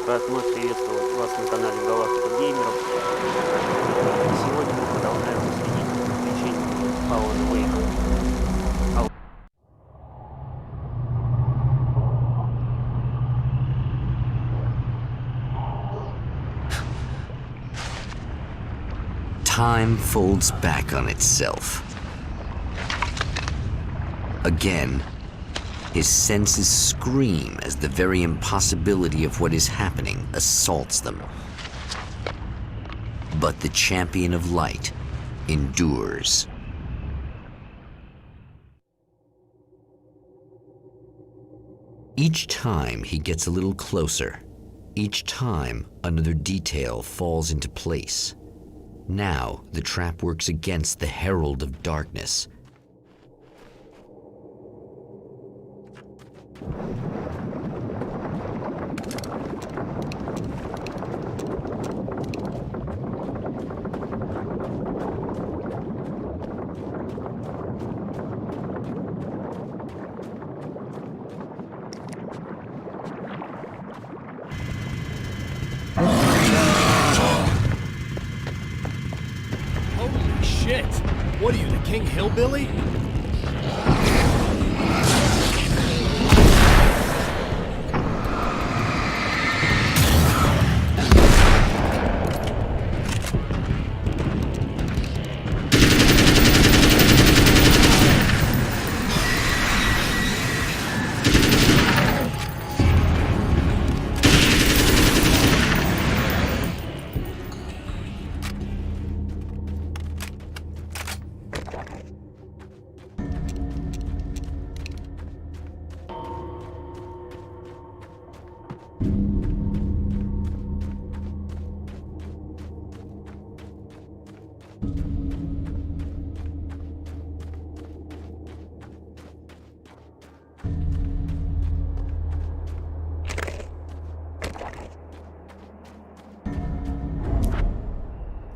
Рад вновь приветствовать вас на канале Галактика Геймеров. Сегодня мы продолжаем следить за приключениями Алана Уэйка. Time folds back on itself. Again, his senses scream as the very impossibility of what is happening assaults them. But the champion of light endures. Each time he gets a little closer. Each time another detail falls into place. Now the trap works against the herald of darkness. Shit! What are you, the King Hillbilly?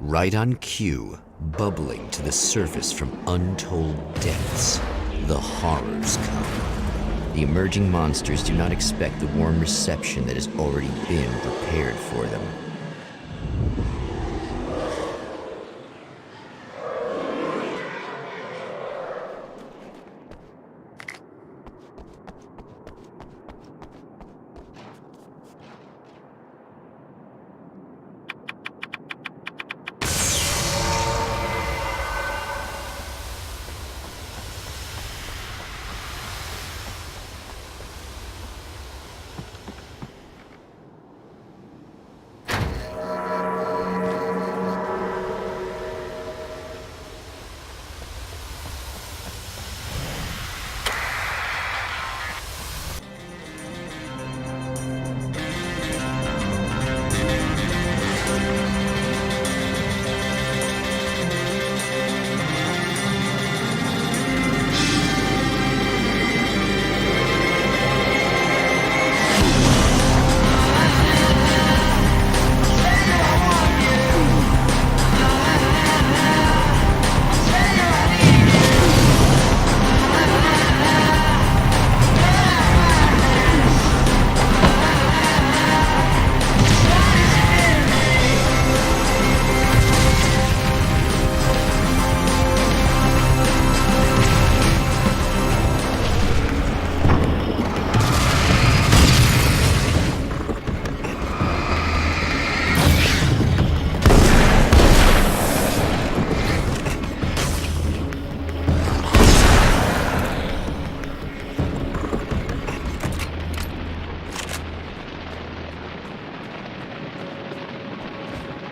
Right on cue, bubbling to the surface from untold depths, the horrors come. The emerging monsters do not expect the warm reception that has already been prepared for them.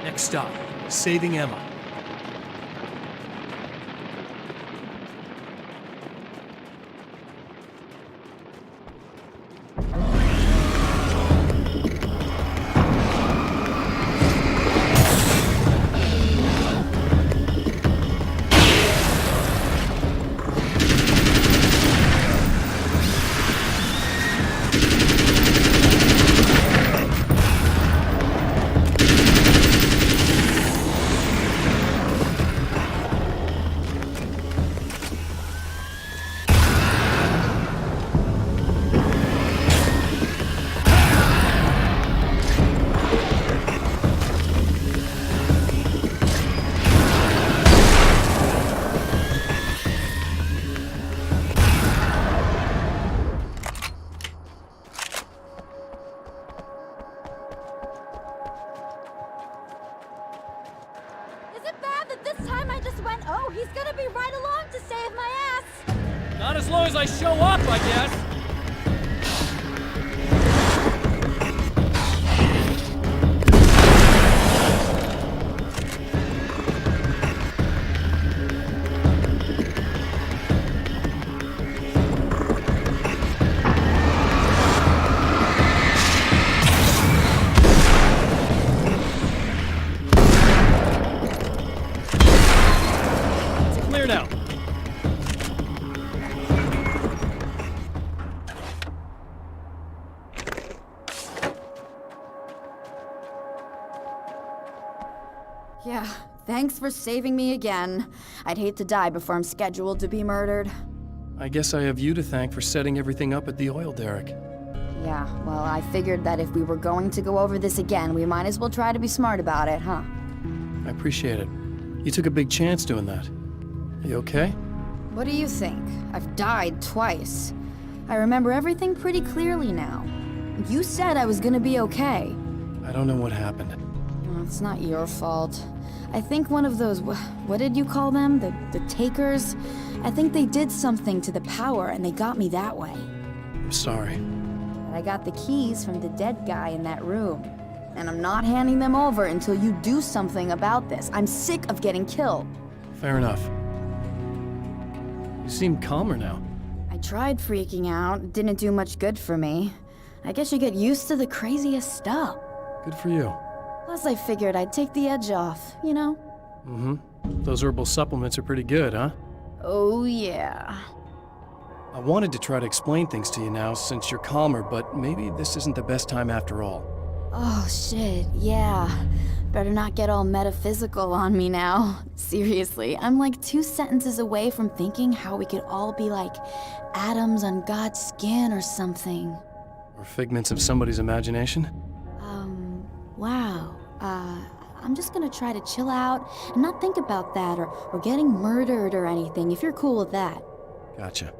Next stop, saving Emma. Last time I just went, oh, he's gonna be right along to save my ass. Not as long as I show up, I guess. Now. Yeah, thanks for saving me again. I'd hate to die before I'm scheduled to be murdered. I guess I have you to thank for setting everything up at the oil derrick. Yeah, well, I figured that if we were going to go over this again, we might as well try to be smart about it, huh? I appreciate it. You took a big chance doing that. Are you okay? What do you think? I've died twice. I remember everything pretty clearly now. You said I was gonna be okay. I don't know what happened. Oh, it's not your fault. I think one of those, what did you call them? The takers? I think they did something to the power and they got me that way. I'm sorry. But I got the keys from the dead guy in that room. And I'm not handing them over until you do something about this. I'm sick of getting killed. Fair enough. You seem calmer now. I tried freaking out. It didn't do much good for me. I guess you get used to the craziest stuff. Good for you. Plus, I figured I'd take the edge off, you know? Mm-hmm. Those herbal supplements are pretty good, huh? Oh, yeah. I wanted to try to explain things to you now since you're calmer, but maybe this isn't the best time after all. Oh, shit, yeah. Better not get all metaphysical on me now. Seriously, I'm like 2 sentences away from thinking how we could all be like atoms on God's skin or something. Or figments of somebody's imagination? Wow. I'm just gonna try to chill out and not think about that or getting murdered or anything, if you're cool with that. Gotcha.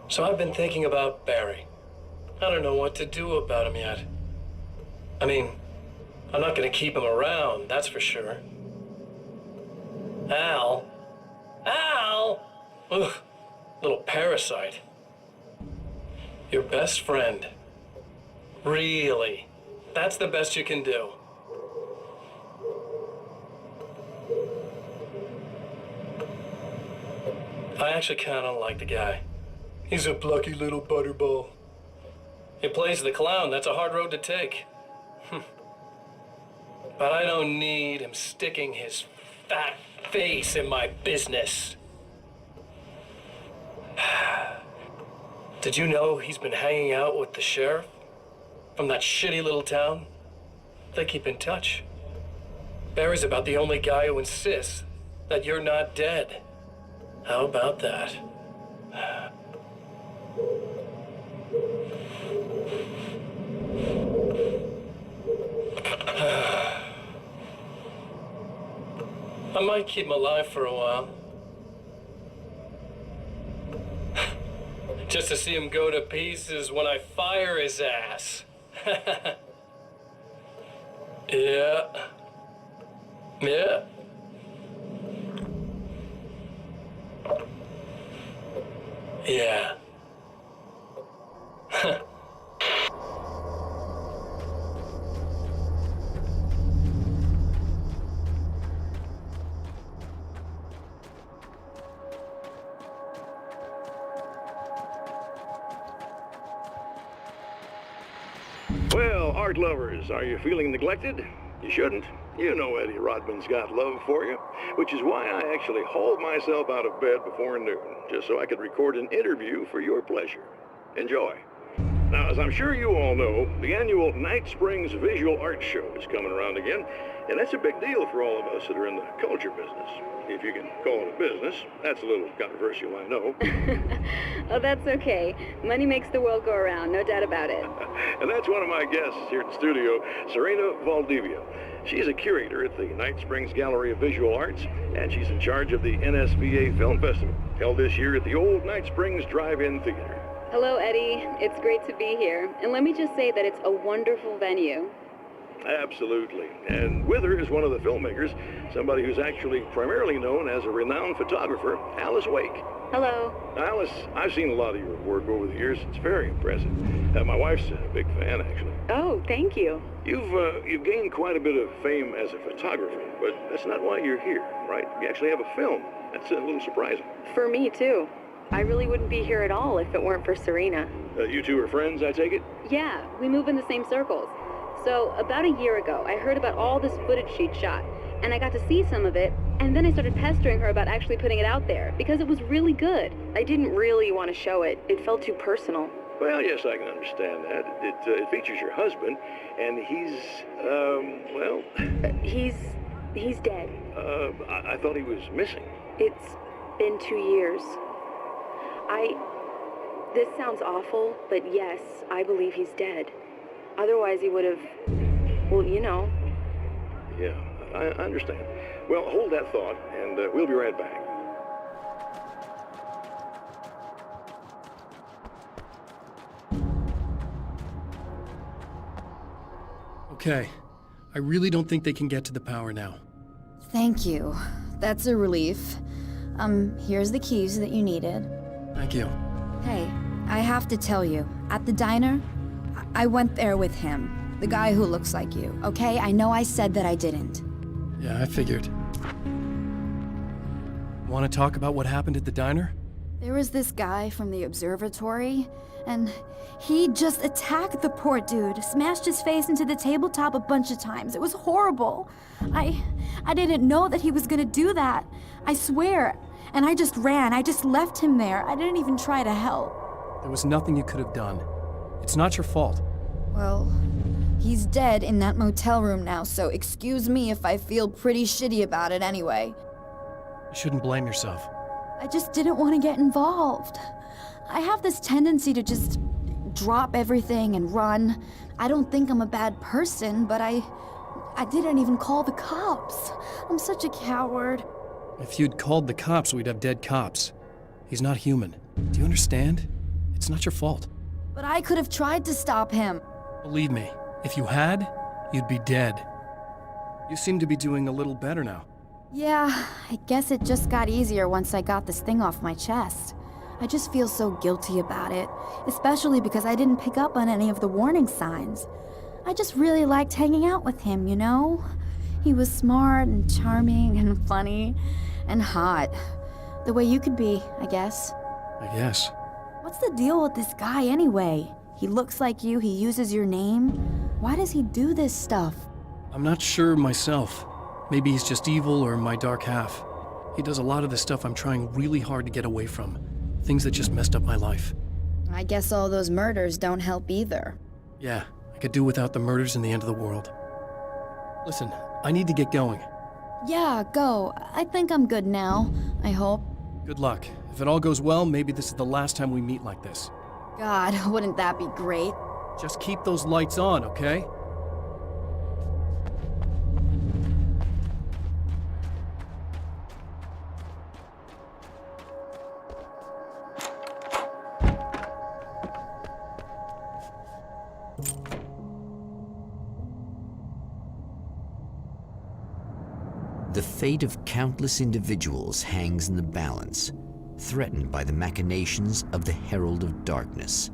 So I've been thinking about Barry. I don't know what to do about him yet. I mean, I'm not gonna keep him around, that's for sure. Al? Ugh, little parasite. Your best friend. Really? That's the best you can do? I actually kinda like the guy. He's a plucky little butterball. He plays the clown. That's a hard road to take. But I don't need him sticking his fat face in my business. Did you know he's been hanging out with the sheriff from that shitty little town? They keep in touch. Barry's about the only guy who insists that you're not dead. How about that? I might keep him alive for a while. Just to see him go to pieces when I fire his ass. Yeah. Yeah. Yeah. art lovers, are you feeling neglected? You shouldn't. You know Eddie Rodman's got love for you, which is why I actually hauled myself out of bed before noon, just so I could record an interview for your pleasure. Enjoy. Now, as I'm sure you all know, the annual Найт Спрингс visual art show is coming around again, and that's a big deal for all of us that are in the culture business. If you can call it a business. That's a little controversial, I know. Oh, that's okay. Money makes the world go around, no doubt about it. And that's one of my guests here at the studio, Serena Valdivia. She's a curator at the Найт Спрингс Gallery of Visual Arts, and she's in charge of the NSVA Film Festival, held this year at the old Найт Спрингс Drive-In Theater. Hello, Eddie. It's great to be here. And let me just say that it's a wonderful venue. Absolutely. And with her is one of the filmmakers, somebody who's actually primarily known as a renowned photographer, Alice Uэйk. Hello. Alice, I've seen a lot of your work over the years. It's very impressive. My wife's a big fan, actually. Oh, thank you. You've gained quite a bit of fame as a photographer, but that's not why you're here, right? You actually have a film. That's a little surprising. For me, too. I really wouldn't be here at all if it weren't for Serena. You two are friends, I take it? Yeah, we move in the same circles. So, about a year ago, I heard about all this footage she'd shot, and I got to see some of it, and then I started pestering her about actually putting it out there, because it was really good. I didn't really want to show it. It felt too personal. Well, yes, I can understand that. It features your husband, and he's, well... He's dead. I thought he was missing. It's been 2 years. This sounds awful, but yes, I believe he's dead. Otherwise he would have, well, you know. Yeah, I understand. Well, hold that thought, and we'll be right back. Okay. I really don't think they can get to the power now. Thank you. That's a relief. Here's the keys that you needed. Thank you. Hey, I have to tell you, at the diner, I went there with him. The guy who looks like you, okay? I know I said that I didn't. Yeah, I figured. Want to talk about what happened at the diner? There was this guy from the observatory, and he just attacked the poor dude, smashed his face into the tabletop a bunch of times. It was horrible. I didn't know that he was gonna do that. I swear. And I just ran. I just left him there. I didn't even try to help. There was nothing you could have done. It's not your fault. Well, he's dead in that motel room now, so excuse me if I feel pretty shitty about it anyway. You shouldn't blame yourself. I just didn't want to get involved. I have this tendency to just drop everything and run. I don't think I'm a bad person, but I didn't even call the cops. I'm such a coward. If you'd called the cops, we'd have dead cops. He's not human. Do you understand? It's not your fault. But I could have tried to stop him. Believe me, if you had, you'd be dead. You seem to be doing a little better now. Yeah, I guess it just got easier once I got this thing off my chest. I just feel so guilty about it, especially because I didn't pick up on any of the warning signs. I just really liked hanging out with him, you know? He was smart and charming and funny and hot. The way you could be, I guess. I guess. What's the deal with this guy anyway? He looks like you, he uses your name. Why does he do this stuff? I'm not sure myself. Maybe he's just evil or my dark half. He does a lot of the stuff I'm trying really hard to get away from. Things that just messed up my life. I guess all those murders don't help either. Yeah, I could do without the murders and the end of the world. Listen, I need to get going. Yeah, go. I think I'm good now. I hope. Good luck. If it all goes well, maybe this is the last time we meet like this. God, wouldn't that be great? Just keep those lights on, okay? The fate of countless individuals hangs in the balance, threatened by the machinations of the Herald of Darkness.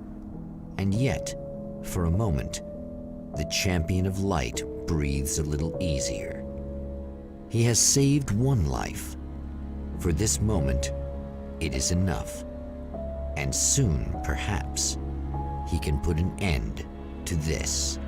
And yet, for a moment, the champion of light breathes a little easier. He has saved one life. For this moment, it is enough. And soon, perhaps, he can put an end to this.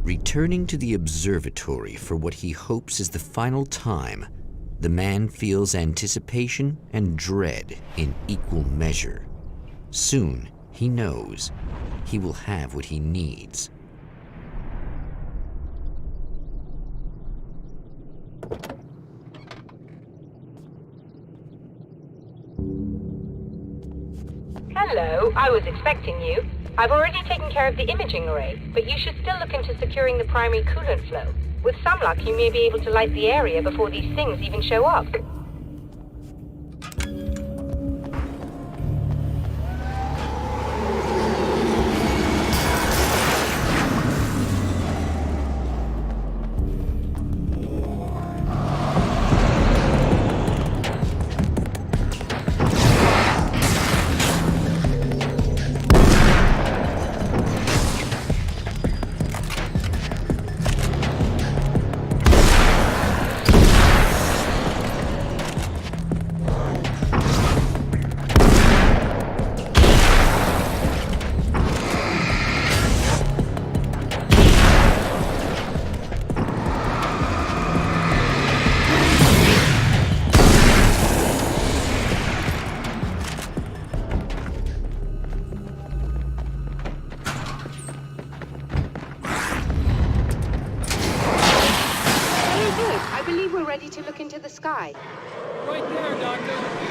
Returning to the observatory for what he hopes is the final time, the man feels anticipation and dread in equal measure. Soon, he knows he will have what he needs. Hello, I was expecting you. I've already taken care of the imaging array, but you should still look into securing the primary coolant flow. With some luck, you may be able to light the area before these things even show up. To look into the sky. Right there, Doctor.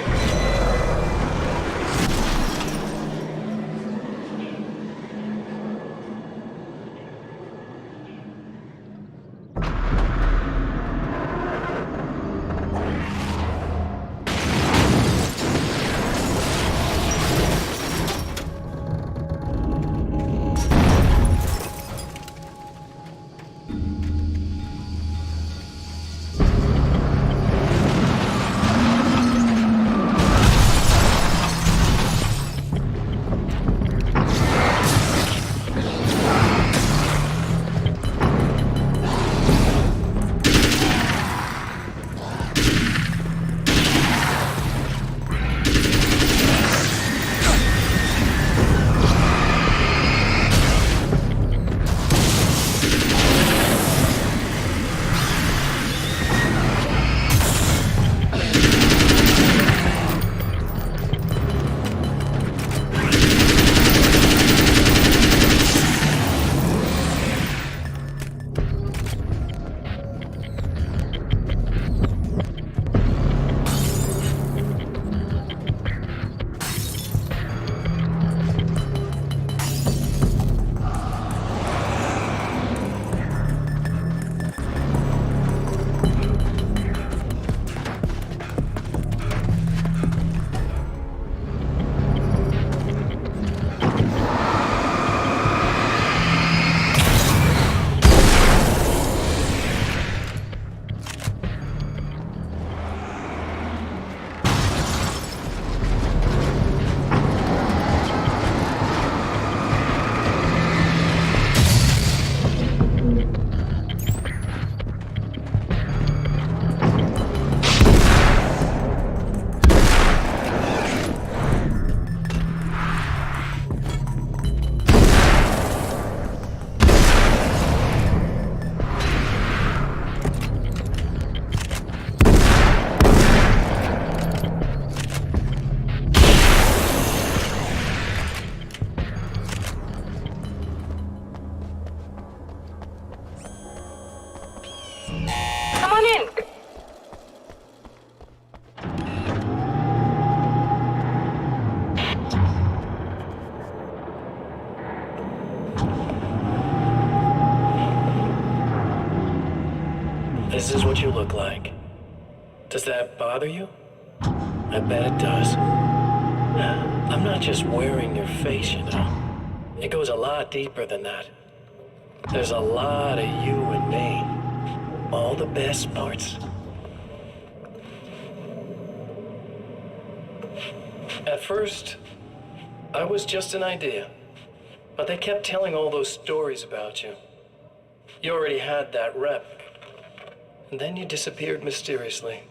This is what you look like. Does that bother you? I bet it does. I'm not just wearing your face, you know. It goes a lot deeper than that. There's a lot of you and me. All the best parts. At first, I was just an idea. But they kept telling all those stories about you. You already had that rep. And then you disappeared mysteriously.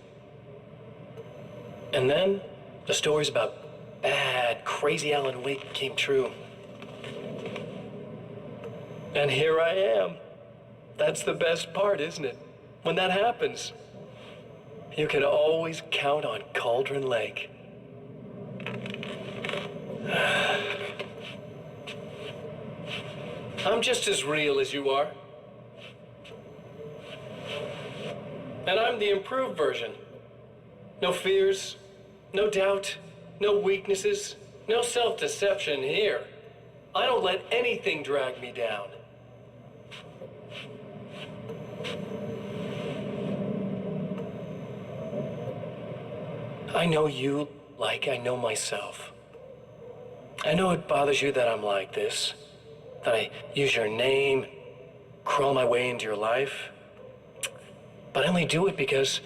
And then, the stories about bad, crazy Alan Uwaiku came true. And here I am, That's the best part, isn't it? When that happens, you can always count on Cauldron Lake. I'm just as real as you are. And I'm the improved version. No fears, no doubt, no weaknesses, no self-deception here. I don't let anything drag me down. I know you like I know myself. I know it bothers you that I'm like this, that I use your name, crawl my way into your life. But I only do it because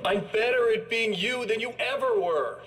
I'm better at being you than you ever were.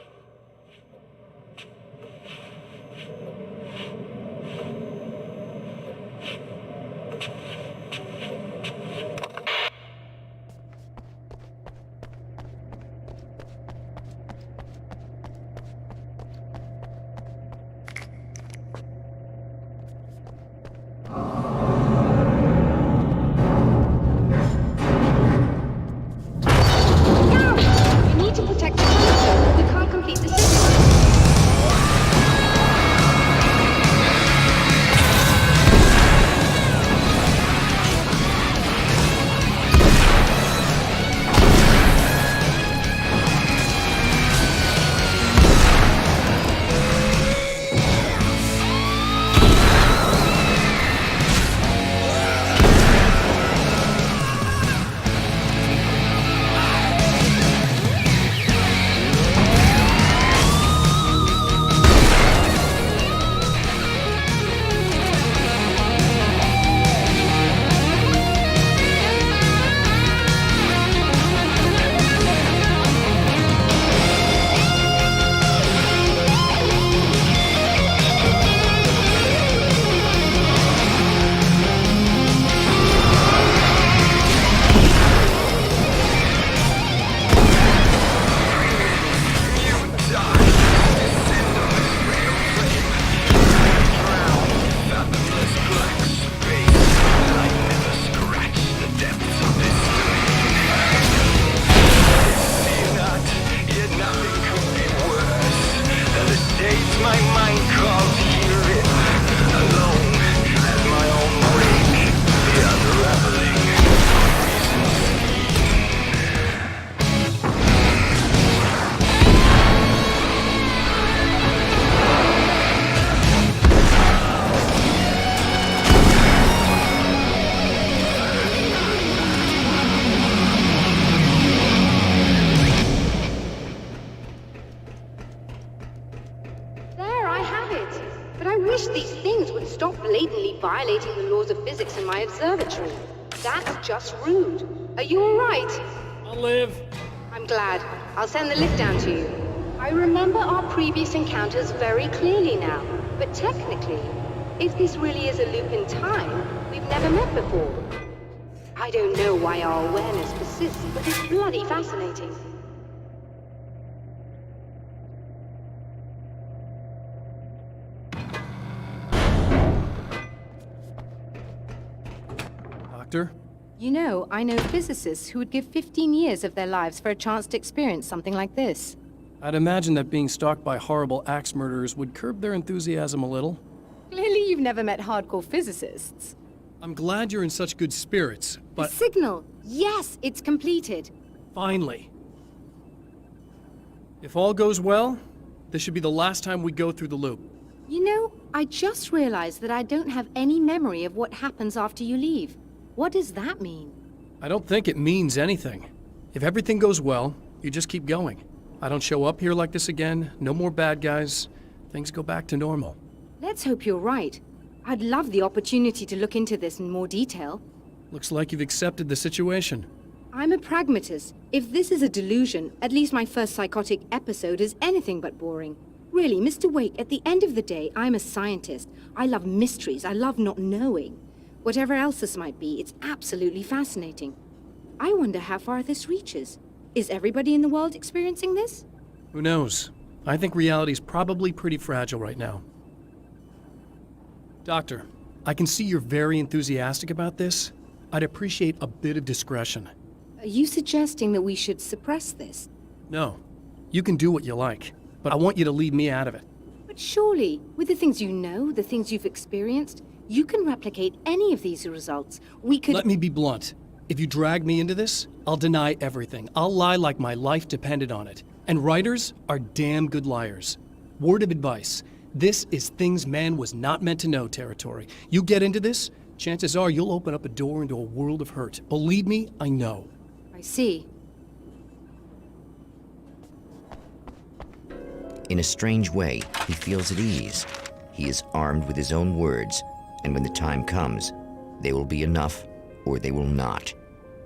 Violating the laws of physics in my observatory. That's just rude. Are you all right? I'll live. I'm glad. I'll send the lift down to you. I remember our previous encounters very clearly now, but technically, if this really is a loop in time, we've never met before. I don't know why our awareness persists, but it's bloody fascinating. You know, I know physicists who would give 15 years of their lives for a chance to experience something like this. I'd imagine that being stalked by horrible axe murderers would curb their enthusiasm a little. Clearly you've never met hardcore physicists. I'm glad you're in such good spirits, but... The signal! Yes, it's completed. Finally. If all goes well, this should be the last time we go through the loop. You know, I just realized that I don't have any memory of what happens after you leave. What does that mean? I don't think it means anything. If everything goes well, you just keep going. I don't show up here like this again, no more bad guys. Things go back to normal. Let's hope you're right. I'd love the opportunity to look into this in more detail. Looks like you've accepted the situation. I'm a pragmatist. If this is a delusion, at least my first psychotic episode is anything but boring. Really, Mr. Wake, at the end of the day, I'm a scientist. I love mysteries. I love not knowing. Whatever else this might be, it's absolutely fascinating. I wonder how far this reaches. Is everybody in the world experiencing this? Who knows? I think reality's probably pretty fragile right now. Doctor, I can see you're very enthusiastic about this. I'd appreciate a bit of discretion. Are you suggesting that we should suppress this? No. You can do what you like, but I want you to leave me out of it. But surely, with the things you know, the things you've experienced, you can replicate any of these results. We could— Let me be blunt. If you drag me into this, I'll deny everything. I'll lie like my life depended on it. And writers are damn good liars. Word of advice. This is things man was not meant to know territory. You get into this, chances are you'll open up a door into a world of hurt. Believe me, I know. I see. In a strange way, he feels at ease. He is armed with his own words, and when the time comes, they will be enough or they will not.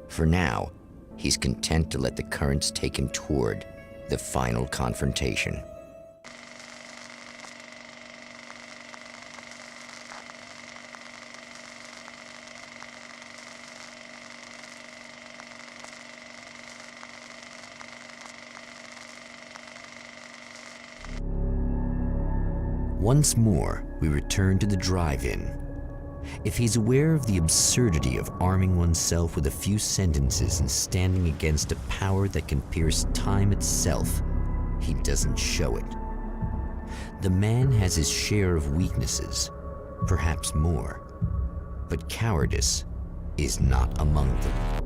For now, he's content to let the currents take him toward the final confrontation. Once more, we return to the drive-in. If he's aware of the absurdity of arming oneself with a few sentences and standing against a power that can pierce time itself, he doesn't show it. The man has his share of weaknesses, perhaps more, but cowardice is not among them.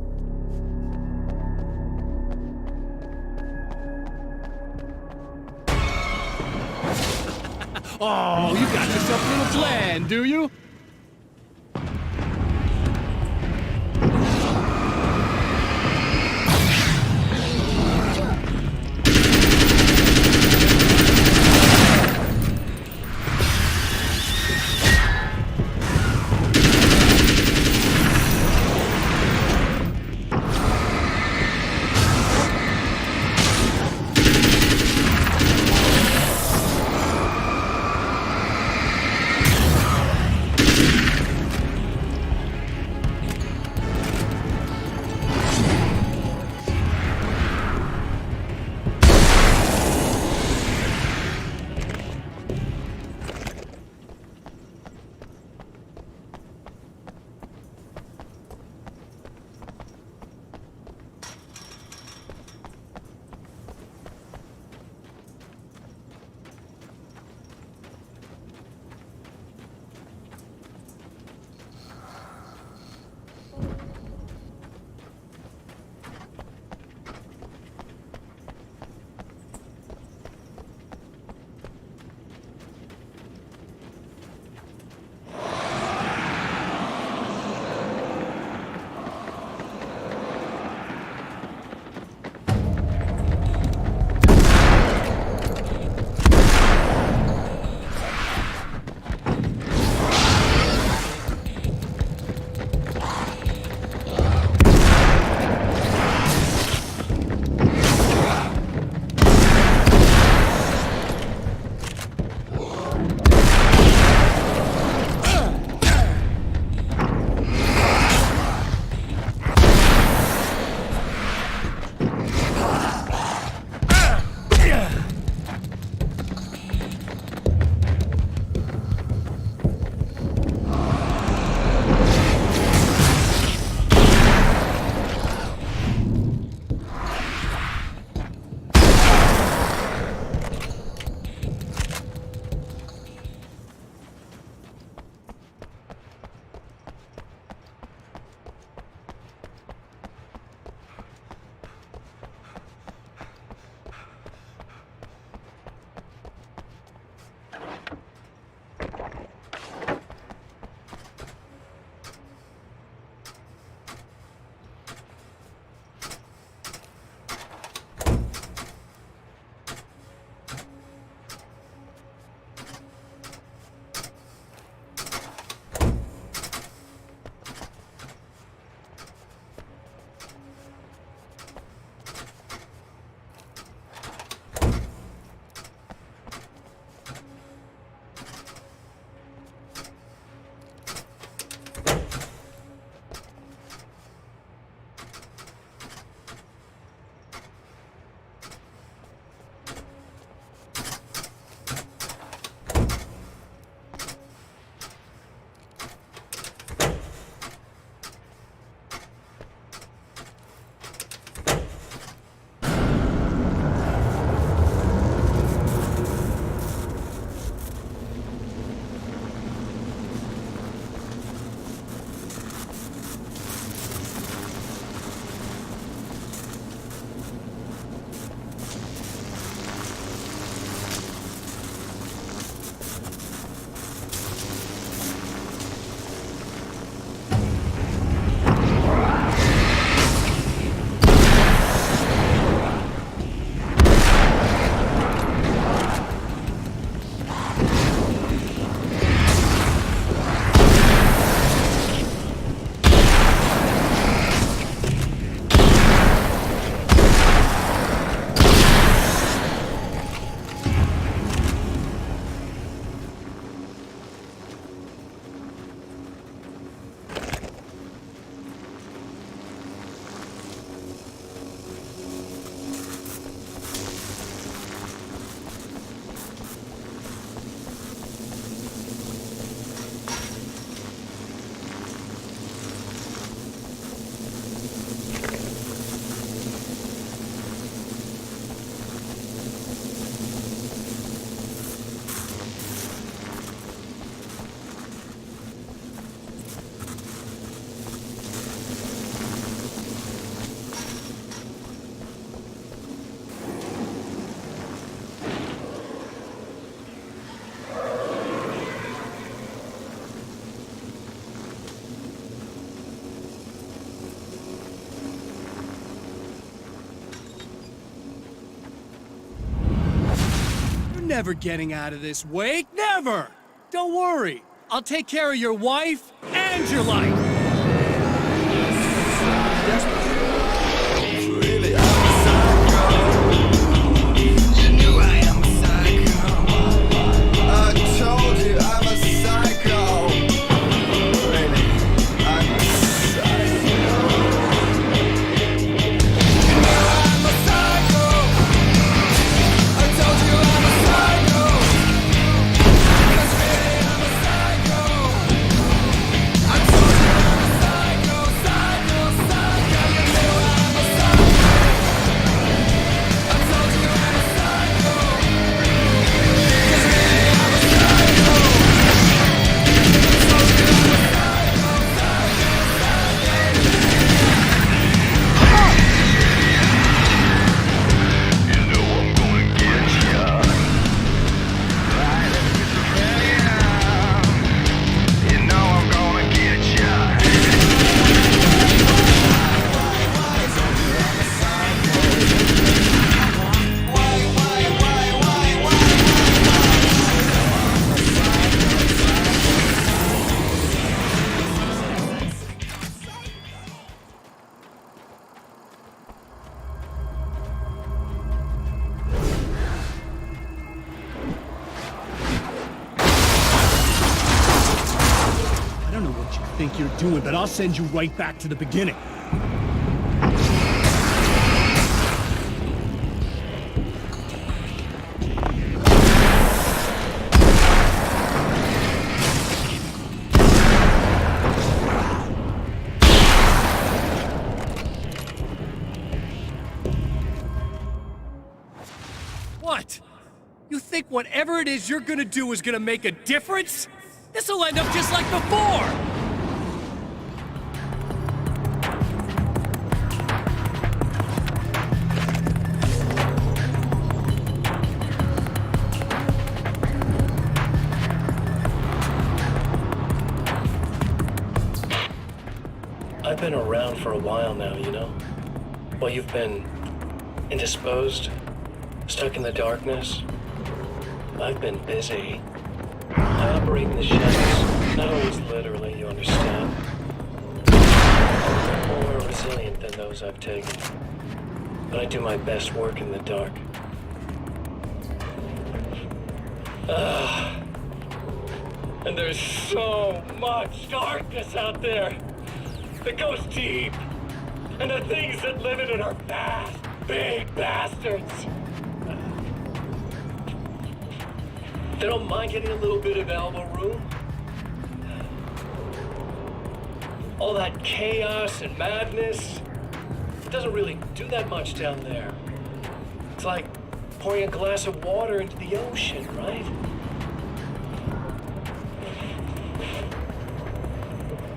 Oh, you got yourself a little plan, do you? never getting out of this, Wake. Never! Don't worry. I'll take care of your wife and your life. Really, I'm a psycho. You knew I am a psycho. I told you I'm a psycho. Really, I'm a psycho. You know I'm a psycho. I told you I'm a psycho. 'Cause really I'm a psycho. I told you I'm a psycho, psycho, psycho. You know I'm a psycho. I told you I'm a psycho. 'Cause really I'm a psycho. You know I'm gonna get ya. You know I'm gonna get ya. I don't know what you think you're doing, but I'll send you right back to the beginning. What? You think whatever it is you're gonna do is gonna make a difference? This'll end up just like before! I've been around for a while now, you know? While you've been indisposed, stuck in the darkness, I've been busy. I operate in the shadows, not always literally, you understand. I'm more resilient than those I've taken, but I do my best work in the dark. And there's so much darkness out there that goes deep, and the things that live in it are vast, big bastards. They don't mind getting a little bit of elbow room. All that chaos and madness, it doesn't really do that much down there. It's like pouring a glass of water into the ocean, right?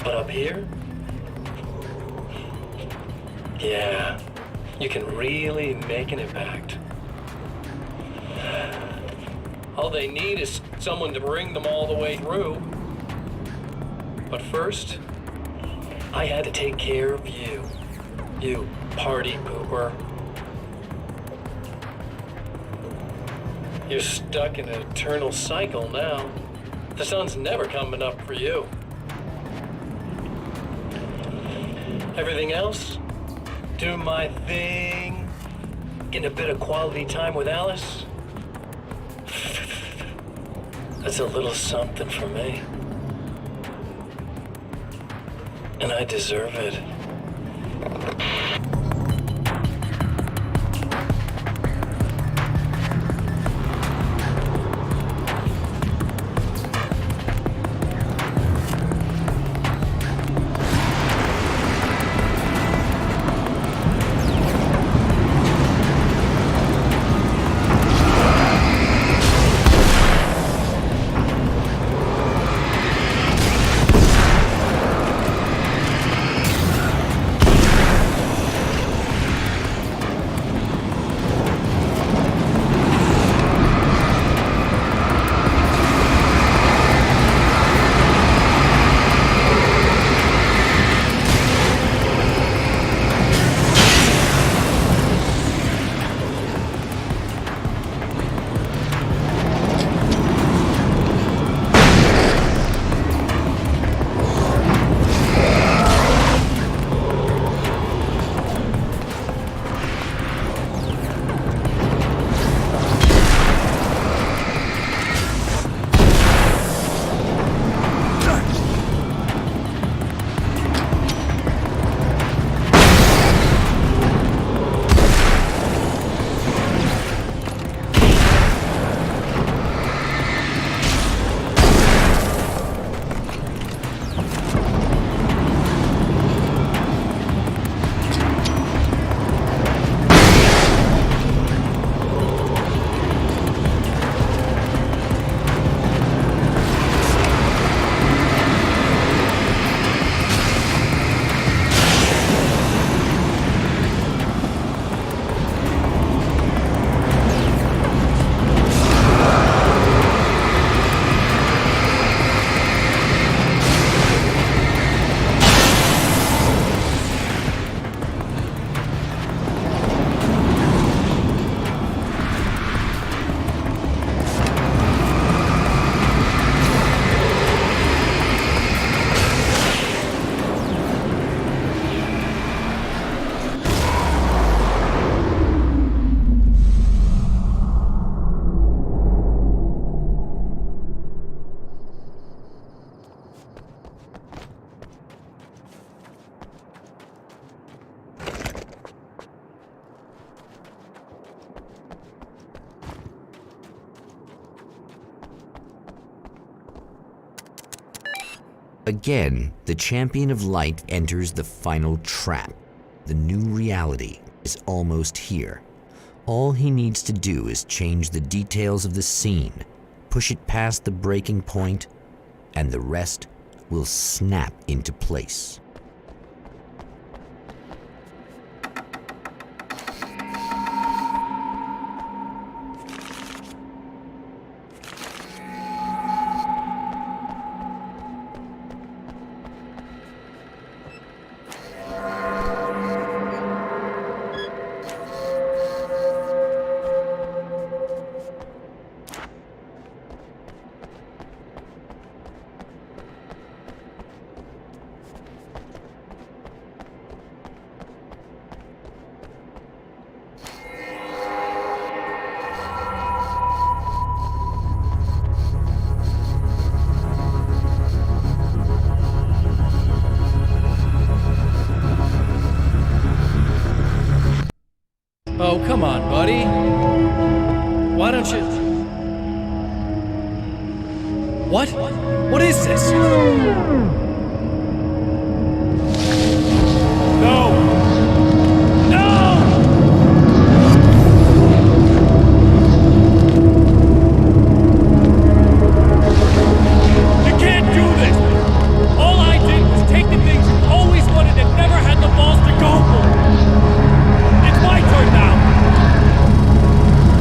But up here, yeah, you can really make an impact. All they need is someone to bring them all the way through. But first, I had to take care of you. You party pooper. You're stuck in an eternal cycle now. The sun's never coming up for you. Everything else? Do my thing. Getting a bit of quality time with Alice. That's a little something for me. And I deserve it. Again, the champion of light enters the final trap. The new reality is almost here. All he needs to do is change the details of the scene, push it past the breaking point, and the rest will snap into place. Oh, come on, buddy. Why don't you... What? What is this? No! No! You can't do this! All I did was take the things you always wanted and never had the balls to go for. It's my turn now!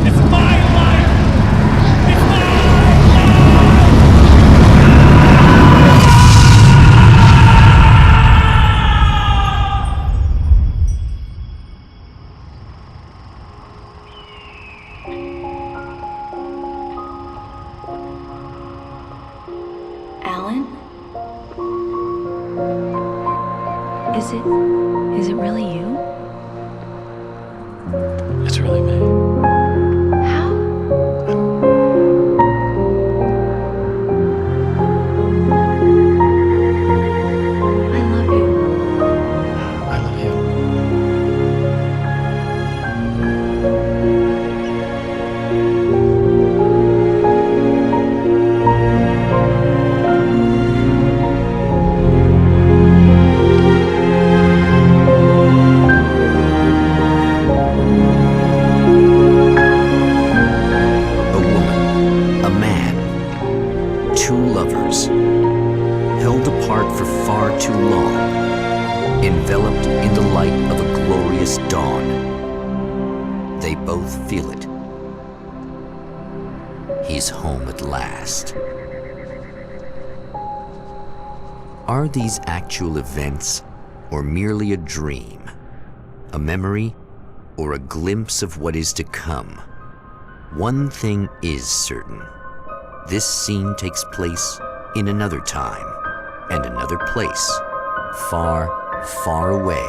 It's my life! It's my life! Alan? Is it really you? It's really me. How? I love you. I love you. A woman, a man, two lovers, held apart for far too long, enveloped in the light of a glorious dawn. They both feel it. He's home at last. Are these actual events, or merely a dream? A memory, or a glimpse of what is to come? One thing is certain. This scene takes place in another time and another place, far, far away.